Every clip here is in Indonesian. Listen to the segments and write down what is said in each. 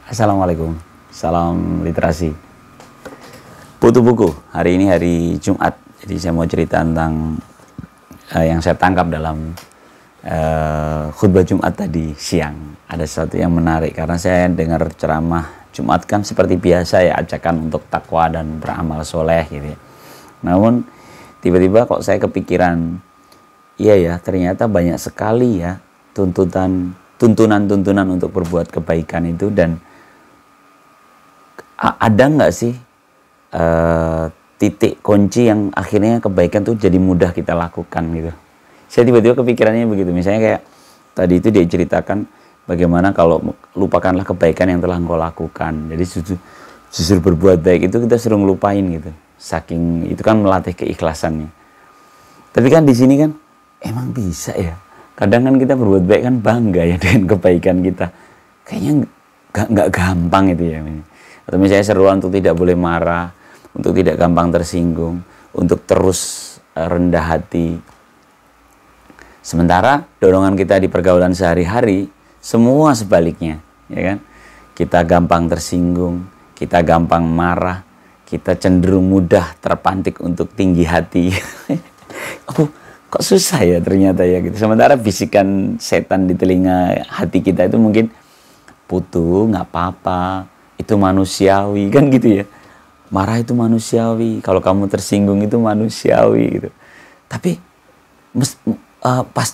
Assalamualaikum, salam literasi. Putu buku, hari ini hari Jumat, jadi saya mau cerita tentang yang saya tangkap dalam khutbah Jumat tadi siang. Ada sesuatu yang menarik, karena saya dengar ceramah Jumat kan seperti biasa ya, ajakan untuk takwa dan beramal soleh gitu ya. Namun tiba-tiba kok saya kepikiran, iya ya, ternyata banyak sekali ya tuntunan-tuntunan untuk berbuat kebaikan itu, dan ada nggak sih titik kunci yang akhirnya kebaikan tuh jadi mudah kita lakukan gitu. Saya tiba-tiba kepikirannya begitu. Misalnya kayak tadi itu dia ceritakan bagaimana kalau lupakanlah kebaikan yang telah engkau lakukan. Jadi justru berbuat baik itu kita sering lupain gitu. Saking itu kan melatih keikhlasannya. Tapi kan di sini kan emang bisa ya. Kadang kan kita berbuat baik kan bangga ya dengan kebaikan kita. Kayaknya nggak gampang itu ya. Atau misalnya seruan untuk tidak boleh marah, untuk tidak gampang tersinggung, untuk terus rendah hati. Sementara dorongan kita di pergaulan sehari-hari semua sebaliknya, ya kan? Kita gampang tersinggung, kita gampang marah, kita cenderung mudah terpantik untuk tinggi hati. Oh, kok susah ya ternyata ya gitu. Sementara bisikan setan di telinga hati kita itu mungkin, Putu, nggak apa-apa, itu manusiawi, kan gitu ya. Marah itu manusiawi, kalau kamu tersinggung itu manusiawi gitu. Tapi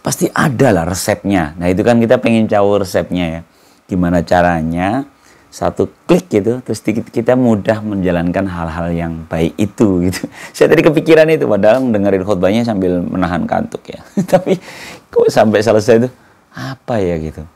pasti ada lah resepnya. Nah itu kan kita pengen tahu resepnya ya. Gimana caranya satu klik gitu, terus kita mudah menjalankan hal-hal yang baik itu gitu. Saya tadi kepikiran itu, padahal dengerin khutbahnya sambil menahan kantuk ya. Tapi kok sampai selesai itu apa ya gitu.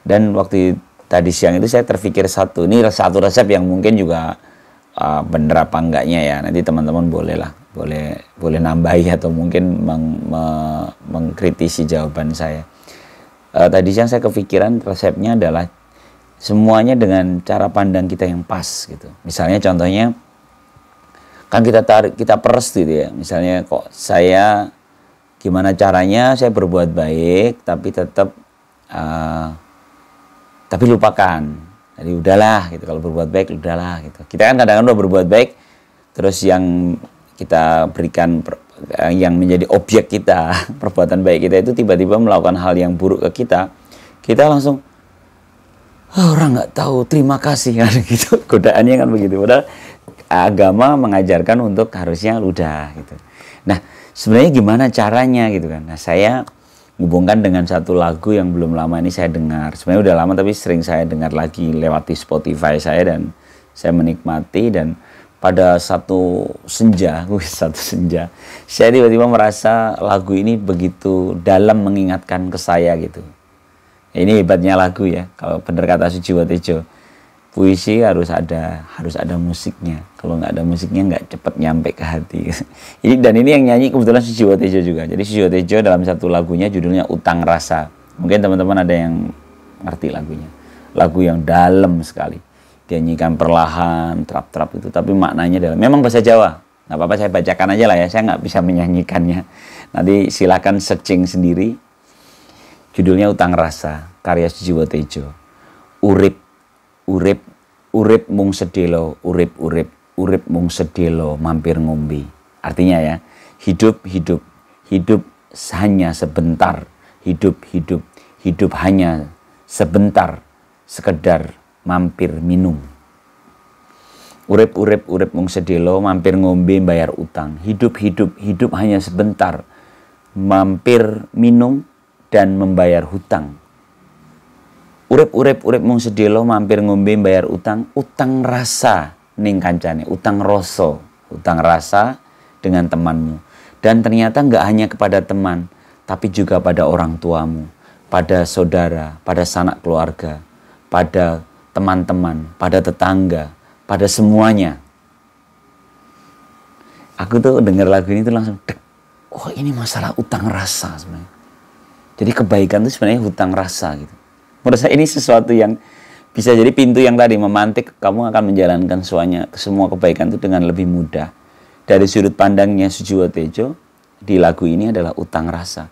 Dan waktu tadi siang itu saya terpikir satu resep yang mungkin juga bener apa enggaknya ya, nanti teman-teman boleh nambahi atau mungkin mengkritisi jawaban saya. Tadi siang saya kepikiran resepnya adalah semuanya dengan cara pandang kita yang pas gitu. Misalnya contohnya kan kita peres gitu ya, misalnya kok saya gimana caranya saya berbuat baik tapi lupakan. Jadi udahlah gitu, kalau berbuat baik udahlah gitu. Kita kan kadang-kadang udah berbuat baik, terus yang kita berikan yang menjadi objek kita, perbuatan baik kita itu tiba-tiba melakukan hal yang buruk ke kita langsung orang nggak tahu terima kasih kan gitu. Godaannya kan begitu. Padahal agama mengajarkan untuk harusnya udah gitu. Nah, sebenarnya gimana caranya gitu kan. Nah, saya hubungkan dengan satu lagu yang belum lama ini saya dengar. Sebenarnya udah lama tapi sering saya dengar lagi lewat di Spotify saya, dan saya menikmati. Dan pada satu senja, saya tiba-tiba merasa lagu ini begitu dalam mengingatkan ke saya gitu. Ini hebatnya lagu ya. Kalau benar kata Sujiwo Tejo, puisi harus ada musiknya. Kalau nggak ada musiknya nggak cepet nyampe ke hati. Ini yang nyanyi kebetulan Sujiwo Tejo juga. Jadi Sujiwo Tejo dalam satu lagunya judulnya Utang Rasa. Mungkin teman-teman ada yang ngerti lagunya. Lagu yang dalam sekali. Dia nyanyikan perlahan, trap-trap itu, tapi maknanya dalam. Memang bahasa Jawa. Nggak apa-apa saya bacakan aja lah ya. Saya nggak bisa menyanyikannya. Nanti silakan searching sendiri. Judulnya Utang Rasa, karya Sujiwo Tejo. Urip mung sedelo, urip mung sedelo mampir ngombe. Artinya ya, hidup hanya sebentar, hidup hanya sebentar, sekedar mampir minum. Urip mung sedelo mampir ngombe bayar utang. Hidup hanya sebentar, mampir minum dan membayar hutang. Urip mung sedelo mampir ngombe bayar utang rasa ning kancane, utang rasa dengan temanmu. Dan ternyata nggak hanya kepada teman, tapi juga pada orang tuamu, pada saudara, pada sanak keluarga, pada teman-teman, pada tetangga, pada semuanya. Aku tuh dengar lagu ini tuh langsung oh ini masalah utang rasa sebenarnya. Jadi kebaikan itu sebenarnya hutang rasa gitu. Menurut saya ini sesuatu yang bisa jadi pintu yang tadi memantik kamu akan menjalankan semua kebaikan itu dengan lebih mudah. Dari sudut pandangnya Sujiwo Tejo, di lagu ini adalah utang rasa.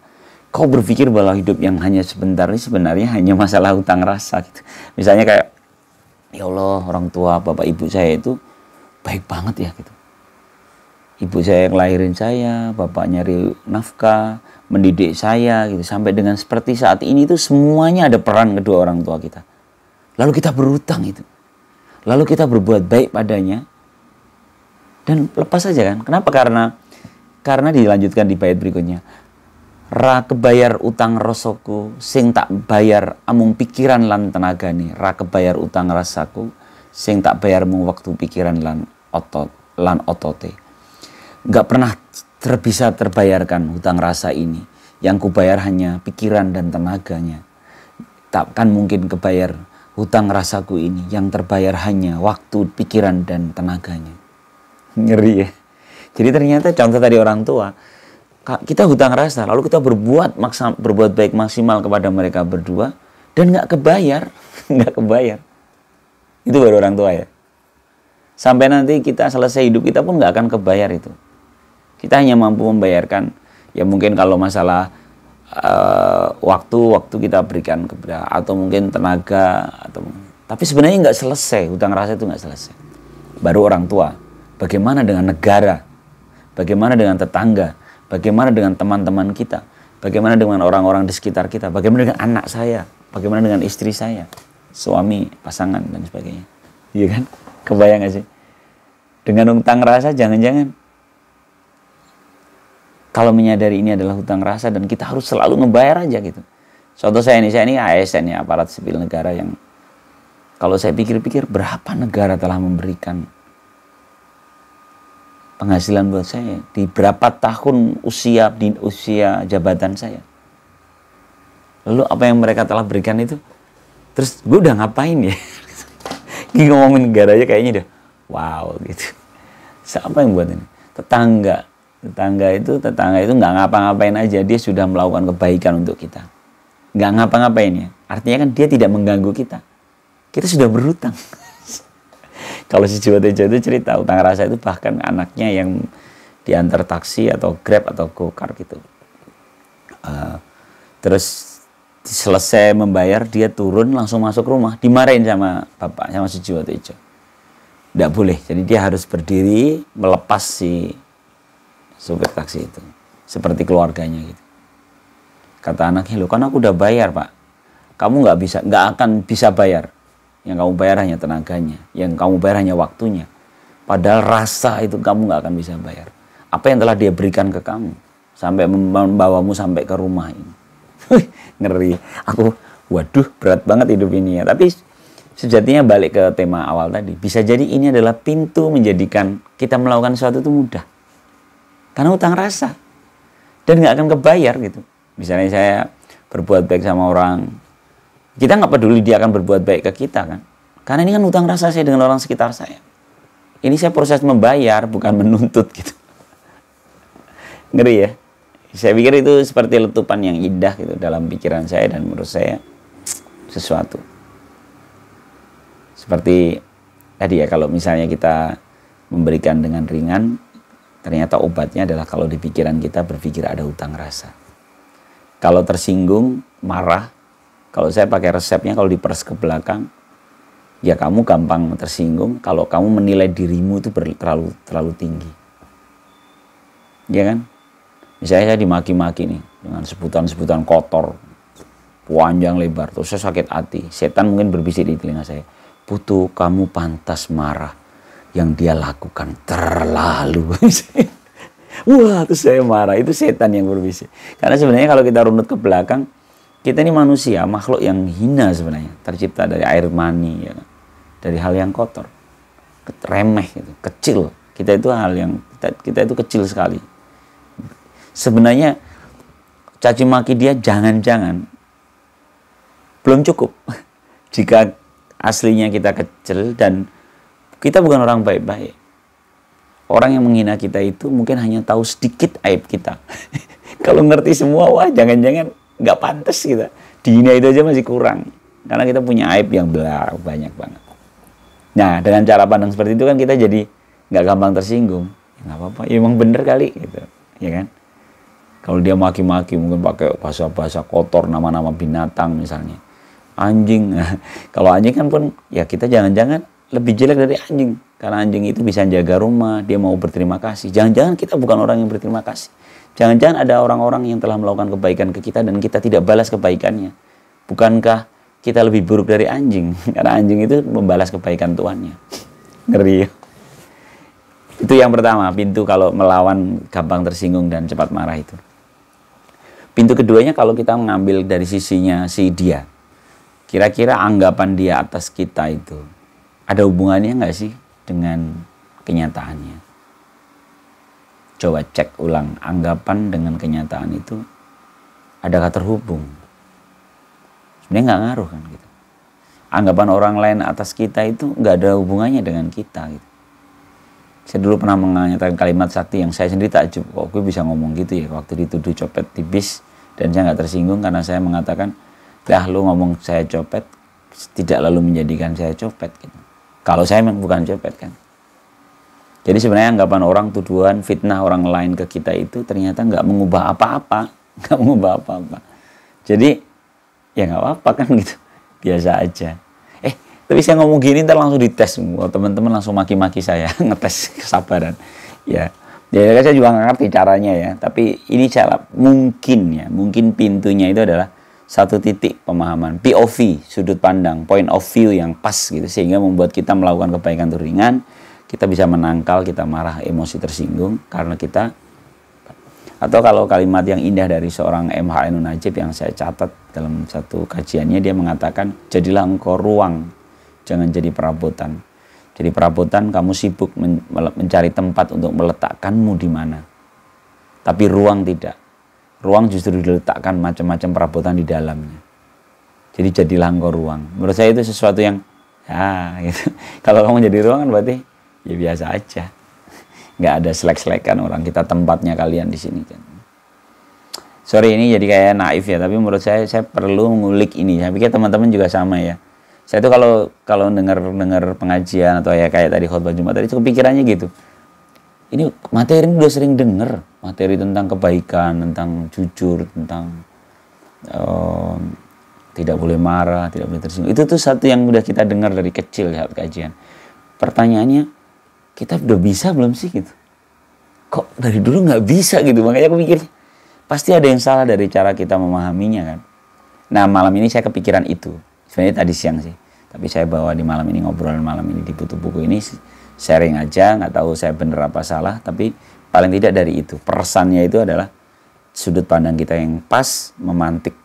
Kau berpikir bahwa hidup yang hanya sebentar ini sebenarnya hanya masalah utang rasa gitu. Misalnya kayak ya Allah, orang tua bapak ibu saya itu baik banget ya gitu. Ibu saya yang lahirin saya, bapak nyari nafkah, mendidik saya gitu. Sampai dengan seperti saat ini itu semuanya ada peran kedua orang tua kita. Lalu kita berhutang itu. Lalu kita berbuat baik padanya. Dan lepas saja kan. Kenapa? Karena dilanjutkan di bait berikutnya. Ra kebayar utang rasaku, sing tak bayar amung pikiran lan tenagane. Ra kebayar utang rasaku, sing tak bayar mung waktu pikiran lan otote. Nggak pernah bisa terbayarkan hutang rasa ini. Yang kubayar hanya pikiran dan tenaganya. Takkan mungkin kebayar hutang rasaku ini. Yang terbayar hanya waktu, pikiran, dan tenaganya. Ngeri ya. Jadi ternyata contoh tadi orang tua. Kita hutang rasa, lalu kita berbuat baik maksimal kepada mereka berdua. Dan nggak kebayar. Nggak kebayar. Itu baru orang tua ya. Sampai nanti kita selesai hidup kita pun nggak akan kebayar itu. Kita hanya mampu membayarkan, ya mungkin kalau masalah waktu kita berikan kepada, atau mungkin tenaga, tapi sebenarnya nggak selesai, hutang rasa itu nggak selesai. Baru orang tua, bagaimana dengan negara, bagaimana dengan tetangga, bagaimana dengan teman-teman kita, bagaimana dengan orang-orang di sekitar kita, bagaimana dengan anak saya, bagaimana dengan istri saya, suami, pasangan, dan sebagainya. Iya kan? Kebayang nggak sih? Dengan hutang rasa jangan-jangan kalau menyadari ini adalah hutang rasa dan kita harus selalu ngebayar aja gitu. Contoh saya ini ASN ya, aparat sipil negara, yang kalau saya pikir-pikir berapa negara telah memberikan penghasilan buat saya di berapa tahun usia jabatan saya. Lalu apa yang mereka telah berikan itu, terus gue udah ngapain ya? Ngomongin negara aja kayaknya udah wow gitu. Siapa yang buat ini? Tetangga itu nggak ngapa-ngapain aja, dia sudah melakukan kebaikan untuk kita. Nggak ngapa-ngapain ya, artinya kan dia tidak mengganggu kita. Kita sudah berhutang. Kalau si Jiwa Tejo itu cerita, hutang rasa itu bahkan anaknya yang diantar taksi atau Grab atau Gokar gitu. Terus selesai membayar, dia turun langsung masuk rumah, dimarahin sama bapak, sama si Jiwa Tejo. Nggak boleh, jadi dia harus berdiri melepas si supir taksi itu, seperti keluarganya gitu. Kata anaknya, loh kan aku udah bayar pak, kamu nggak akan bisa bayar. Yang kamu bayar hanya tenaganya, yang kamu bayar hanya waktunya. Padahal rasa itu kamu nggak akan bisa bayar. Apa yang telah dia berikan ke kamu, sampai membawamu sampai ke rumah ini. Ngeri. Waduh, berat banget hidup ini ya. Tapi sejatinya balik ke tema awal tadi, bisa jadi ini adalah pintu menjadikan kita melakukan sesuatu itu mudah. Karena hutang rasa. Dan nggak akan kebayar gitu. Misalnya saya berbuat baik sama orang, kita nggak peduli dia akan berbuat baik ke kita kan. Karena ini kan hutang rasa saya dengan orang sekitar saya. Ini saya proses membayar, bukan menuntut gitu. Ngeri ya. Saya pikir itu seperti letupan yang indah gitu dalam pikiran saya, dan menurut saya sesuatu. Seperti tadi ya, kalau misalnya kita memberikan dengan ringan, ternyata obatnya adalah kalau di pikiran kita berpikir ada hutang rasa. Kalau tersinggung, marah, kalau saya pakai resepnya, kalau diperes ke belakang, ya kamu gampang tersinggung kalau kamu menilai dirimu itu terlalu tinggi. Ya kan? Misalnya saya dimaki-maki nih, dengan sebutan-sebutan kotor, panjang lebar, terus saya sakit hati. Setan mungkin berbisik di telinga saya, Putu, kamu pantas marah. Yang dia lakukan terlalu. Wah, terus saya marah. Itu setan yang berbisik. Karena sebenarnya kalau kita runut ke belakang, kita ini manusia, makhluk yang hina sebenarnya. Tercipta dari air mani, ya, dari hal yang kotor, remeh, gitu, kecil. Kita itu kita itu kecil sekali. Sebenarnya caci maki dia jangan-jangan belum cukup. Jika aslinya kita kecil dan kita bukan orang baik-baik. Orang yang menghina kita itu mungkin hanya tahu sedikit aib kita. Kalau ngerti semua, wah jangan-jangan nggak pantas kita. Dihina itu aja masih kurang. Karena kita punya aib yang banyak banget. Nah, dengan cara pandang seperti itu kan kita jadi nggak gampang tersinggung. Ya, nggak apa-apa, ya, emang bener kali gitu, ya kan? Kalau dia maki-maki mungkin pakai bahasa-bahasa kotor, nama-nama binatang misalnya, anjing. Kalau anjing kan pun ya kita jangan-jangan lebih jelek dari anjing. Karena anjing itu bisa jaga rumah, dia mau berterima kasih. Jangan-jangan kita bukan orang yang berterima kasih. Jangan-jangan ada orang-orang yang telah melakukan kebaikan ke kita dan kita tidak balas kebaikannya. Bukankah kita lebih buruk dari anjing? Karena anjing itu membalas kebaikan tuannya. Ngeri. Itu yang pertama, pintu kalau melawan gampang tersinggung dan cepat marah itu. Pintu keduanya kalau kita mengambil dari sisinya si dia. Kira-kira anggapan dia atas kita itu ada hubungannya nggak sih dengan kenyataannya? Coba cek ulang, anggapan dengan kenyataan itu adakah terhubung? Sebenarnya nggak ngaruh kan gitu. Anggapan orang lain atas kita itu nggak ada hubungannya dengan kita gitu. Saya dulu pernah mengatakan kalimat sakti yang saya sendiri takjub, kok gue bisa ngomong gitu ya waktu dituduh copet di bis, dan saya nggak tersinggung karena saya mengatakan, dah lu ngomong saya copet, tidak lalu menjadikan saya copet gitu. Kalau saya memang bukan copet kan. Jadi sebenarnya anggapan orang, tuduhan, fitnah orang lain ke kita itu ternyata nggak mengubah apa-apa, nggak mengubah apa-apa. Jadi ya nggak apa-apa kan gitu, biasa aja. Tapi saya ngomong gini ntar langsung dites semua, teman-teman langsung maki-maki saya, ngetes kesabaran. Ya saya juga nggak ngerti caranya ya, tapi ini cara mungkin pintunya itu adalah satu titik pemahaman, POV, sudut pandang, point of view yang pas gitu, sehingga membuat kita melakukan kebaikan itu ringan, kita bisa menangkal, kita marah, emosi tersinggung, karena kita, atau kalau kalimat yang indah dari seorang MH Ainun Najib yang saya catat dalam satu kajiannya, dia mengatakan, jadilah engkau ruang, jangan jadi perabotan. Jadi perabotan kamu sibuk mencari tempat untuk meletakkanmu di mana. Tapi ruang tidak. Ruang justru diletakkan macam-macam perabotan di dalamnya. Jadi jadilah engkau ruang. Menurut saya itu sesuatu yang ya gitu. Kalau kamu jadi ruang kan berarti ya biasa aja. Nggak ada selek-selekan orang, kita tempatnya kalian di sini kan. Sorry ini jadi kayak naif ya, tapi menurut saya perlu mengulik ini. Saya pikir teman-teman juga sama ya. Saya tuh kalau dengar pengajian atau ya kayak tadi khotbah Jumat tadi itu kepikirannya gitu. Ini materi ini udah sering dengar, materi tentang kebaikan, tentang jujur, tentang tidak boleh marah, tidak boleh tersinggung. Itu tuh satu yang udah kita dengar dari kecil saat kajian. Pertanyaannya, kita udah bisa belum sih gitu? Kok dari dulu nggak bisa gitu? Makanya aku mikir, pasti ada yang salah dari cara kita memahaminya kan. Nah malam ini saya kepikiran itu. Sebenarnya tadi siang sih. Tapi saya bawa di malam ini, ngobrolan malam ini di Butuh Buku ini sharing aja, nggak tahu saya bener apa salah, tapi paling tidak dari itu. Pesannya itu adalah sudut pandang kita yang pas memantik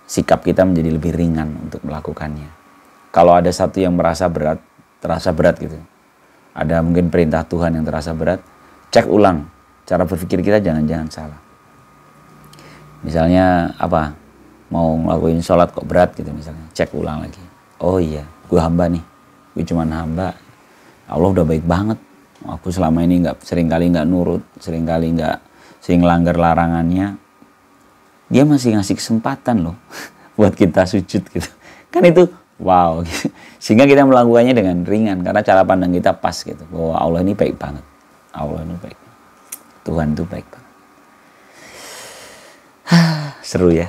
sikap kita menjadi lebih ringan untuk melakukannya. Kalau ada satu yang terasa berat gitu. Ada mungkin perintah Tuhan yang terasa berat, cek ulang cara berpikir kita, jangan-jangan salah. Misalnya apa? Mau ngelakuin sholat kok berat gitu misalnya, cek ulang lagi. Oh iya, gue hamba nih, gue cuman hamba. Allah udah baik banget. Aku selama ini seringkali nggak nurut, sering langgar larangannya. Dia masih ngasih kesempatan loh buat kita sujud gitu. Kan itu wow gitu. Sehingga kita melakukannya dengan ringan karena cara pandang kita pas gitu. Bahwa Allah ini baik banget. Allah ini baik. Tuhan itu baik banget. Seru ya.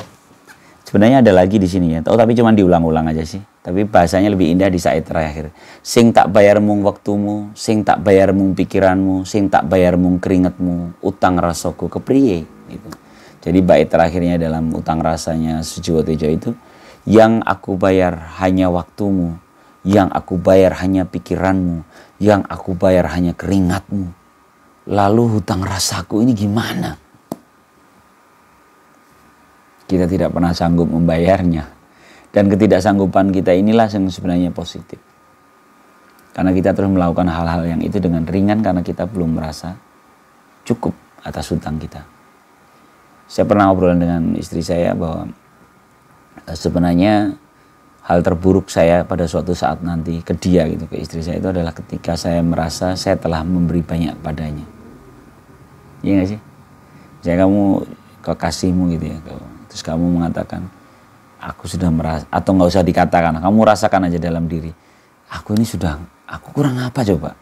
Sebenarnya ada lagi di sini ya. Tapi cuma diulang-ulang aja sih. Tapi bahasanya lebih indah di saat terakhir. Sing tak bayar mung waktumu, sing tak bayar mung pikiranmu, sing tak bayar mung keringatmu, utang rasaku kepriye gitu. Jadi bait terakhirnya dalam utang rasanya Sujiwo Tejo itu, yang aku bayar hanya waktumu, yang aku bayar hanya pikiranmu, yang aku bayar hanya keringatmu. Lalu hutang rasaku ini gimana? Kita tidak pernah sanggup membayarnya. Dan ketidaksanggupan kita inilah yang sebenarnya positif. Karena kita terus melakukan hal-hal yang itu dengan ringan karena kita belum merasa cukup atas hutang kita. Saya pernah ngobrol dengan istri saya bahwa sebenarnya hal terburuk saya pada suatu saat nanti ke dia gitu, ke istri saya itu adalah ketika saya merasa saya telah memberi banyak padanya. Iya gak sih? Misalnya kamu kekasihmu gitu ya, terus kamu mengatakan, aku sudah merasa, atau nggak usah dikatakan, kamu rasakan aja dalam diri, aku kurang apa coba?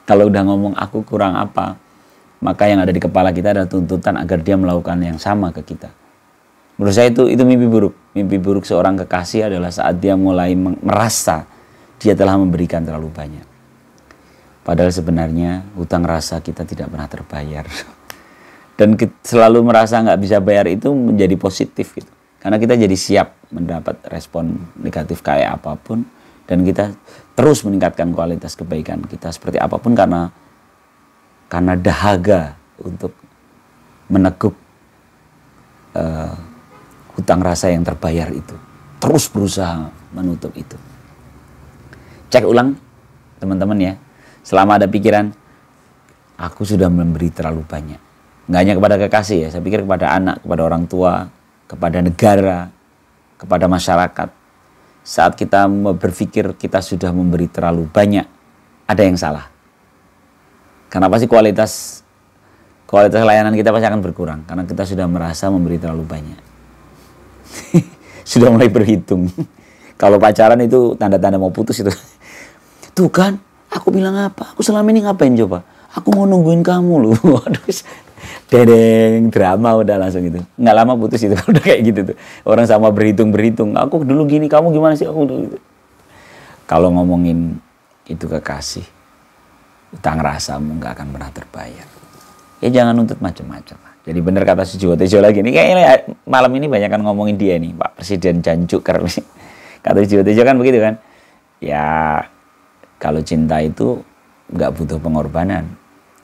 Kalau udah ngomong aku kurang apa, maka yang ada di kepala kita adalah tuntutan agar dia melakukan yang sama ke kita. Menurut saya itu mimpi buruk. Mimpi buruk seorang kekasih adalah saat dia mulai merasa dia telah memberikan terlalu banyak. Padahal sebenarnya hutang rasa kita tidak pernah terbayar. Dan selalu merasa nggak bisa bayar itu menjadi positif gitu. Karena kita jadi siap mendapat respon negatif kayak apapun. Dan kita terus meningkatkan kualitas kebaikan kita seperti apapun karena dahaga untuk meneguk hutang rasa yang terbayar itu. Terus berusaha menutup itu. Cek ulang teman-teman ya. Selama ada pikiran, aku sudah memberi terlalu banyak. Nggak hanya kepada kekasih ya, saya pikir kepada anak, kepada orang tua, kepada negara, kepada masyarakat. Saat kita berpikir kita sudah memberi terlalu banyak, ada yang salah. Karena pasti kualitas layanan kita pasti akan berkurang. Karena kita sudah merasa memberi terlalu banyak. Sudah mulai berhitung. Kalau pacaran itu tanda-tanda mau putus itu. Tuh kan, aku bilang apa? Aku selama ini ngapain coba? Aku mau nungguin kamu loh. Waduh, dedeng, drama udah langsung gitu. Nggak lama putus itu, udah kayak gitu tuh. Orang sama berhitung. Aku dulu gini, kamu gimana sih? Aku dulu gitu. Kalau ngomongin itu kekasih, utang rasamu nggak akan pernah terbayar. Ya jangan nuntut macam-macam. Jadi benar kata Sujiwo Tejo lagi nih, kayaknya malam ini banyak kan ngomongin dia nih, Pak Presiden Jancuker. Kata Sujiwo Tejo kan begitu kan. Ya kalau cinta itu nggak butuh pengorbanan.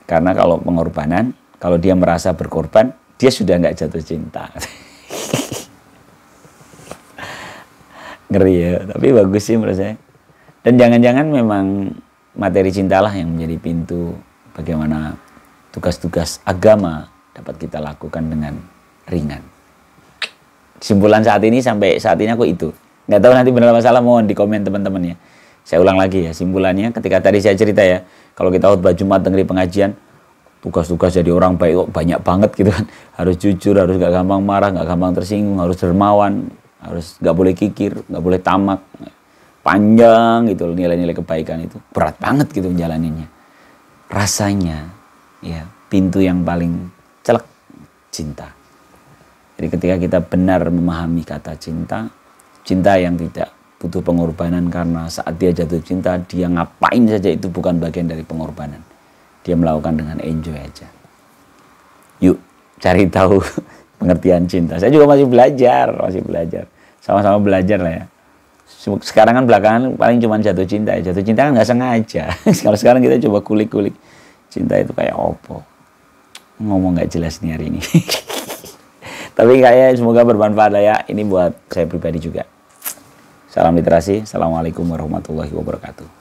Karena kalau pengorbanan, kalau dia merasa berkorban, dia sudah nggak jatuh cinta. Ngeri ya, tapi bagus sih menurut saya. Dan jangan-jangan memang materi cintalah yang menjadi pintu bagaimana tugas-tugas agama dapat kita lakukan dengan ringan. Kesimpulan sampai saat ini aku itu. Nggak tahu nanti benar masalah, mohon di komen teman-teman ya. Saya ulang lagi ya, simpulannya ketika tadi saya cerita ya, kalau kita khutbah Jumat dengerin pengajian, tugas-tugas jadi orang baik banyak banget gitu kan. Harus jujur, harus gak gampang marah, gak gampang tersinggung, harus dermawan, harus gak boleh kikir, gak boleh tamak. Panjang gitu nilai-nilai kebaikan itu. Berat banget gitu menjalaninya. Rasanya ya pintu yang paling celek cinta. Jadi ketika kita benar memahami kata cinta, cinta yang tidak butuh pengorbanan karena saat dia jatuh cinta, dia ngapain saja itu bukan bagian dari pengorbanan. Dia melakukan dengan enjoy aja. Yuk cari tahu pengertian cinta. Saya juga masih belajar. Sama-sama belajar lah ya. Sekarang kan belakangan paling cuma jatuh cinta ya. Jatuh cinta kan nggak sengaja. Kalau sekarang kita coba kulik-kulik. Cinta itu kayak opo. Ngomong nggak jelas nih hari ini. Tapi kayaknya semoga bermanfaat lah ya. Ini buat saya pribadi juga. Salam literasi. Assalamualaikum warahmatullahi wabarakatuh.